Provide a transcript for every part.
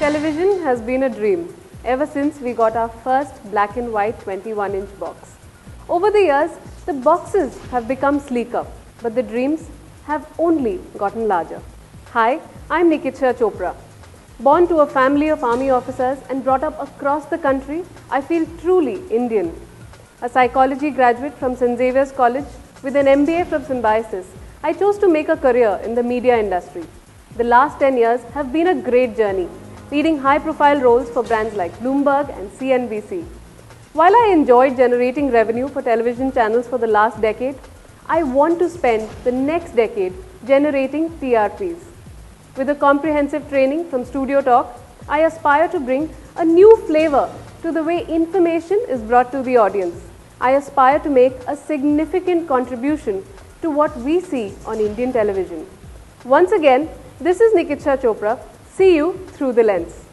Television has been a dream ever since we got our first black and white 21-inch box. Over the years, the boxes have become sleeker, but the dreams have only gotten larger. Hi, I'm Nikitsha Chopra. Born to a family of army officers and brought up across the country, I feel truly Indian. A psychology graduate from St. Xavier's College with an MBA from Symbiosis, I chose to make a career in the media industry. The last 10 years have been a great journey, leading high-profile roles for brands like Bloomberg and CNBC. While I enjoyed generating revenue for television channels for the last decade, I want to spend the next decade generating TRPs. With a comprehensive training from Studio Talk, I aspire to bring a new flavor to the way information is brought to the audience. I aspire to make a significant contribution to what we see on Indian television. Once again, this is Nikitsha Chopra. See you through the lens.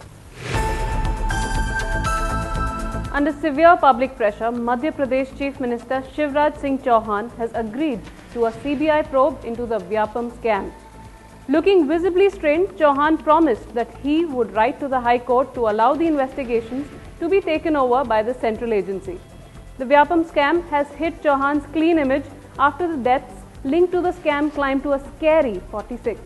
Under severe public pressure, Madhya Pradesh Chief Minister Shivraj Singh Chauhan has agreed to a CBI probe into the Vyapam scam. Looking visibly strained, Chauhan promised that he would write to the High Court to allow the investigations to be taken over by the central agency. The Vyapam scam has hit Chauhan's clean image after the deaths linked to the scam climbed to a scary 46.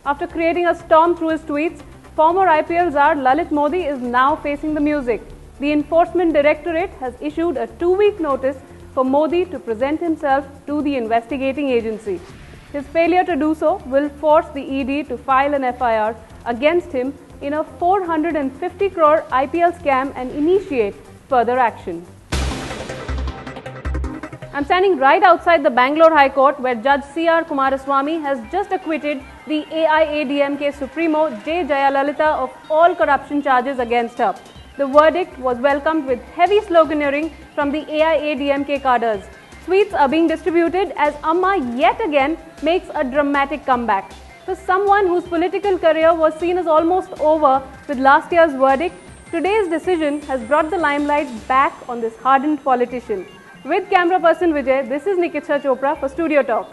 After creating a storm through his tweets, former IPL czar Lalit Modi is now facing the music. The Enforcement Directorate has issued a 2-week notice for Modi to present himself to the investigating agency. His failure to do so will force the ED to file an FIR against him in a 450 crore IPL scam and initiate further action. I'm standing right outside the Bangalore High Court where Judge C.R. Kumaraswamy has just acquitted the AIADMK Supremo J. Jayalalitha of all corruption charges against her. The verdict was welcomed with heavy sloganeering from the AIADMK cadres. Sweets are being distributed as Amma yet again makes a dramatic comeback. For someone whose political career was seen as almost over with last year's verdict, today's decision has brought the limelight back on this hardened politician. With camera person Vijay, this is Nikitsha Chopra for Studio Talk.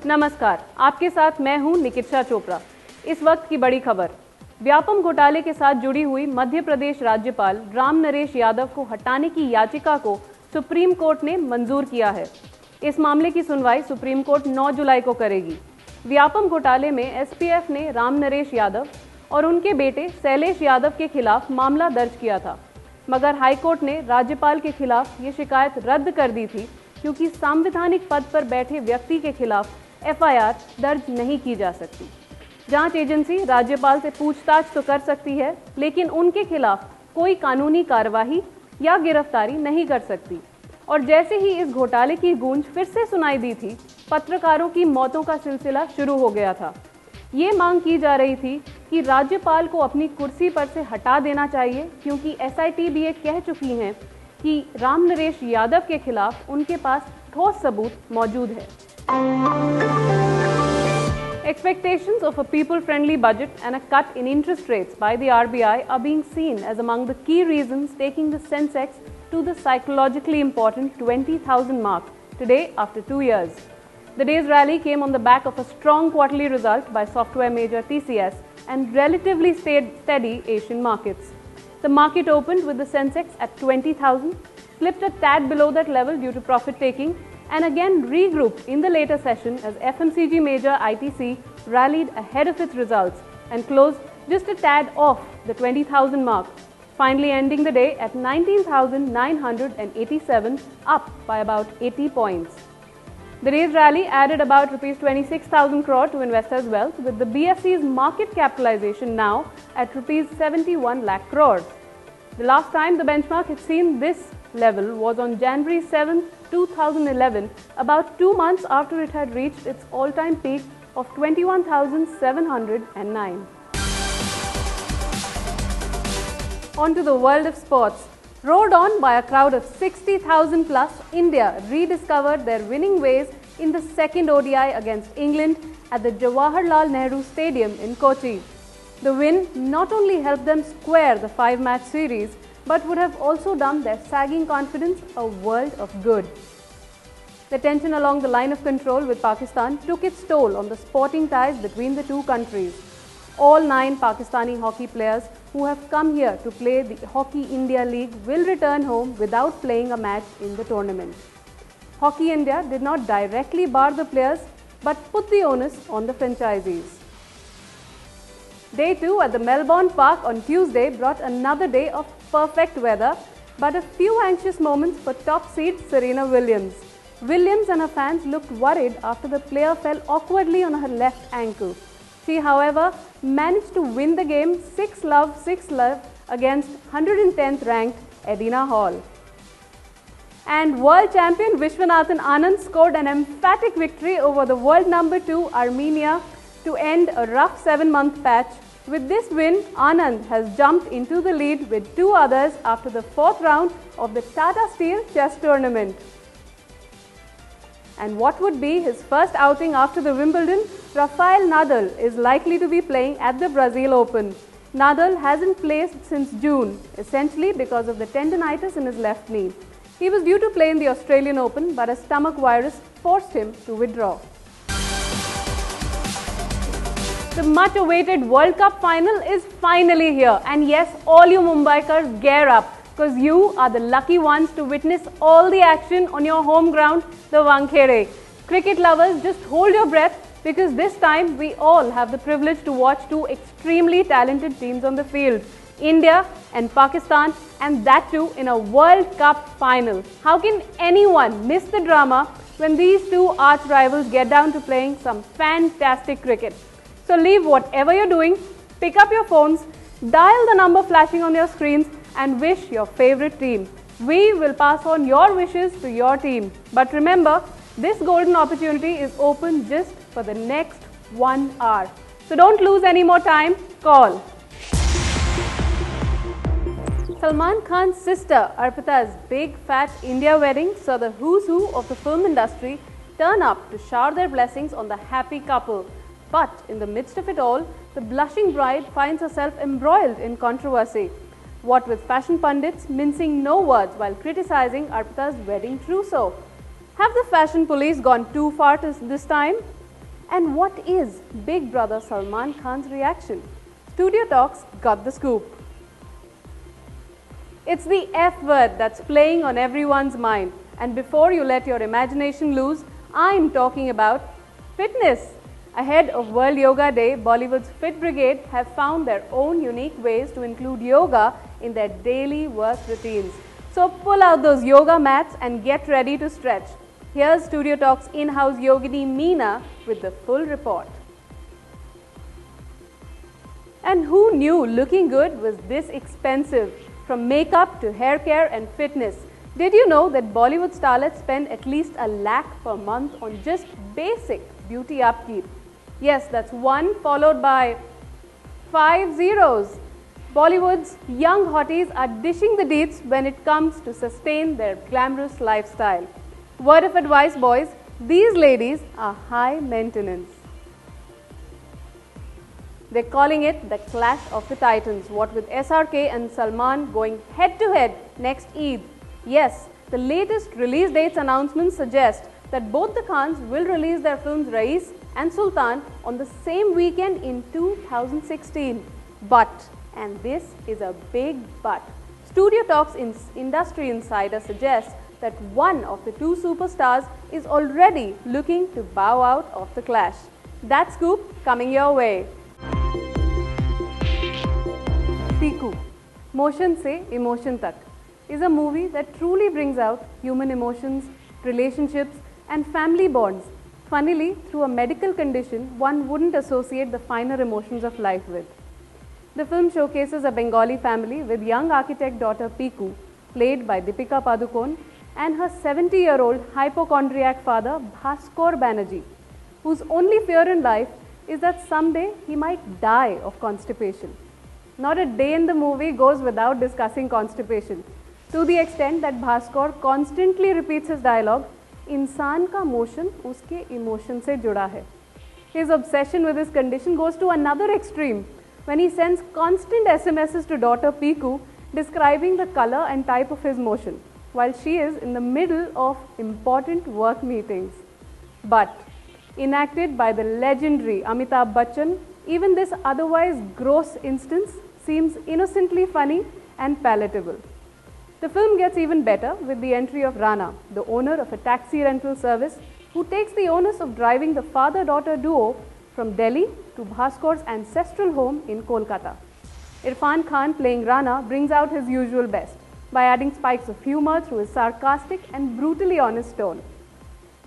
नमस्कार, आपके साथ मैं हूं निकित्शा चोपड़ा। इस वक्त की बड़ी खबर, व्यापम घोटाले के साथ जुड़ी हुई मध्य प्रदेश राज्यपाल राम नरेश यादव को हटाने की याचिका को सुप्रीम कोर्ट ने मंजूर किया है। इस मामले की सुनवाई सुप्रीम कोर्ट 9 जुलाई को करेगी। व्यापम घोटाले में एसपीएफ ने राम नरेश यादव और उनके बेटे शैलेश यादव के खिलाफ मामला दर्ज किया था, मगर हाईकोर्ट ने राज्यपाल के खिलाफ ये शिकायत रद्द कर दी थी क्योंकि संवैधानिक पद पर बैठे व्यक्ति के खिलाफ एफआईआर दर्ज नहीं की जा सकती। जांच एजेंसी राज्यपाल से पूछताछ तो कर सकती है, लेकिन उनके खिलाफ कोई कानूनी कार्यवाही या गिरफ्तारी नहीं कर सकती। और जैसे ही इस घोटाले की गूंज फिर से सुनाई दी थी, पत्रकारों की मौतों का सिलसिला शुरू हो गया था। ये मांग की जा रही थी कि राज्यपाल को अपनी कुर्सी पर से हटा देना चाहिए क्योंकि एसआईटी भी ये कह चुकी हैं कि राम नरेश यादव के खिलाफ उनके पास ठोस सबूत मौजूद है। Expectations of a people-friendly budget and a cut in interest rates by the RBI are being seen as among the key reasons taking the Sensex to the psychologically important 20,000 mark today after 2 years. The day's rally came on the back of a strong quarterly result by software major TCS and relatively steady Asian markets. The market opened with the Sensex at 20,000, slipped a tad below that level due to profit taking, and again regrouped in the later session as FMCG major ITC rallied ahead of its results and closed just a tad off the 20,000 mark, finally ending the day at 19,987, up by about 80 points. The day's rally added about Rs 26,000 crore to investors' wealth, with the BSE's market capitalization now at Rs 71 lakh crore. The last time the benchmark had seen this level was on January 7, 2011, about 2 months after it had reached its all-time peak of 21,709. On to the world of sports. Roared on by a crowd of 60,000 plus, India rediscovered their winning ways in the second ODI against England at the Jawaharlal Nehru Stadium in Kochi. The win not only helped them square the 5-match series, but would have also done their sagging confidence a world of good. The tension along the line of control with Pakistan took its toll on the sporting ties between the two countries. All 9 Pakistani hockey players who have come here to play the Hockey India League will return home without playing a match in the tournament. Hockey India did not directly bar the players but put the onus on the franchisees. Day 2 at the Melbourne Park on Tuesday brought another day of perfect weather, but a few anxious moments for top seed Serena Williams. Williams and her fans looked worried after the player fell awkwardly on her left ankle. She, however, managed to win the game 6-love against 110th ranked Edina Hall. And world champion Vishwanathan Anand scored an emphatic victory over the world number 2 Armenia to end a rough 7-month patch. With this win, Anand has jumped into the lead with 2 others after the 4th round of the Tata Steel Chess Tournament. And what would be his first outing after the Wimbledon, Rafael Nadal is likely to be playing at the Brazil Open. Nadal hasn't played since June, essentially because of the tendinitis in his left knee. He was due to play in the Australian Open, but a stomach virus forced him to withdraw. The much-awaited World Cup final is finally here. And yes, all you Mumbaikars, gear up, because you are the lucky ones to witness all the action on your home ground, the Wankhede. Cricket lovers, just hold your breath, because this time we all have the privilege to watch 2 extremely talented teams on the field, India and Pakistan, and that too in a World Cup final. How can anyone miss the drama when these 2 arch rivals get down to playing some fantastic cricket? So leave whatever you're doing, pick up your phones, dial the number flashing on your screens and wish your favorite team. We will pass on your wishes to your team. But remember, this golden opportunity is open just for the next 1 hour. So don't lose any more time, call. Salman Khan's sister Arpita's big fat India wedding saw the who's who of the film industry turn up to shower their blessings on the happy couple. But in the midst of it all, the blushing bride finds herself embroiled in controversy. What with fashion pundits mincing no words while criticizing Arpita's wedding trousseau. Have the fashion police gone too far this time? And what is Big Brother Salman Khan's reaction? Studio Talks got the scoop. It's the F word that's playing on everyone's mind. And before you let your imagination loose, I'm talking about fitness. Ahead of World Yoga Day, Bollywood's Fit Brigade have found their own unique ways to include yoga in their daily work routines. So pull out those yoga mats and get ready to stretch. Here's Studio Talks in-house yogini Meena with the full report. And who knew looking good was this expensive? From makeup to hair care and fitness. Did you know that Bollywood starlets spend at least $1 lakh per month on just basic beauty upkeep? Yes, that's 1 followed by 5 zeros. Bollywood's young hotties are dishing the deeds when it comes to sustain their glamorous lifestyle. Word of advice, boys, these ladies are high maintenance. They're calling it the Clash of the Titans, what with SRK and Salman going head to head next Eid. Yes, the latest release dates announcements suggest that both the Khans will release their films Raees and Sultan on the same weekend in 2016. But, and this is a big but, Studio Talks industry insider suggests that one of the 2 superstars is already looking to bow out of the clash. That scoop coming your way. Piku, Motion Se Emotion Tak, is a movie that truly brings out human emotions, relationships and family bonds. Funnily, through a medical condition one wouldn't associate the finer emotions of life with. The film showcases a Bengali family with young architect daughter Piku, played by Deepika Padukone, and her 70-year-old hypochondriac father Bhaskar Banerjee, whose only fear in life is that someday he might die of constipation. Not a day in the movie goes without discussing constipation, to the extent that Bhaskar constantly repeats his dialogue, "Insaan ka motion uske emotion se juda hai." His obsession with his condition goes to another extreme when he sends constant SMSs to daughter Piku describing the color and type of his motion. while she is in the middle of important work meetings. But enacted by the legendary Amitabh Bachchan, even this otherwise gross instance seems innocently funny and palatable. The film gets even better with the entry of Rana, the owner of a taxi rental service, who takes the onus of driving the father-daughter duo from Delhi to Bhaskor's ancestral home in Kolkata. Irfan Khan playing Rana brings out his usual best by adding spikes of humor through his sarcastic and brutally honest tone.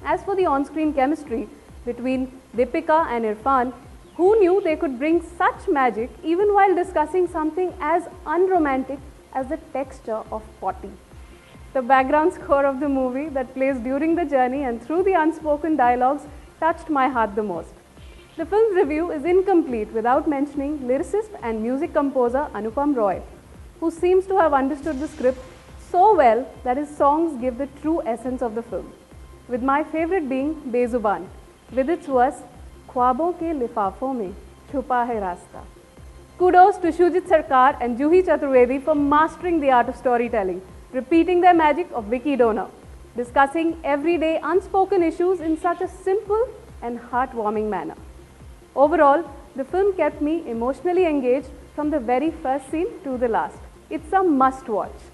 As for the on-screen chemistry between Deepika and Irfan, who knew they could bring such magic even while discussing something as unromantic as the texture of potty? The background score of the movie that plays during the journey and through the unspoken dialogues touched my heart the most. The film's review is incomplete without mentioning lyricist and music composer Anupam Roy, who seems to have understood the script so well that his songs give the true essence of the film, with my favorite being Bezuban, with its verse, "Khwabon ke lifafon mein chupa hai rasta." Kudos to Shujit Sarkar and Juhi Chaturvedi for mastering the art of storytelling, repeating their magic of Vicky Donor, discussing everyday unspoken issues in such a simple and heartwarming manner. Overall, the film kept me emotionally engaged from the very first scene to the last. It's a must-watch.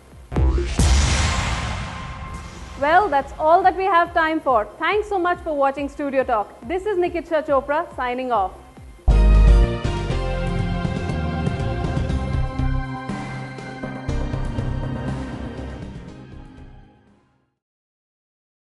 Well, that's all that we have time for. Thanks so much for watching Studio Talk. This is Nikitsha Chopra signing off.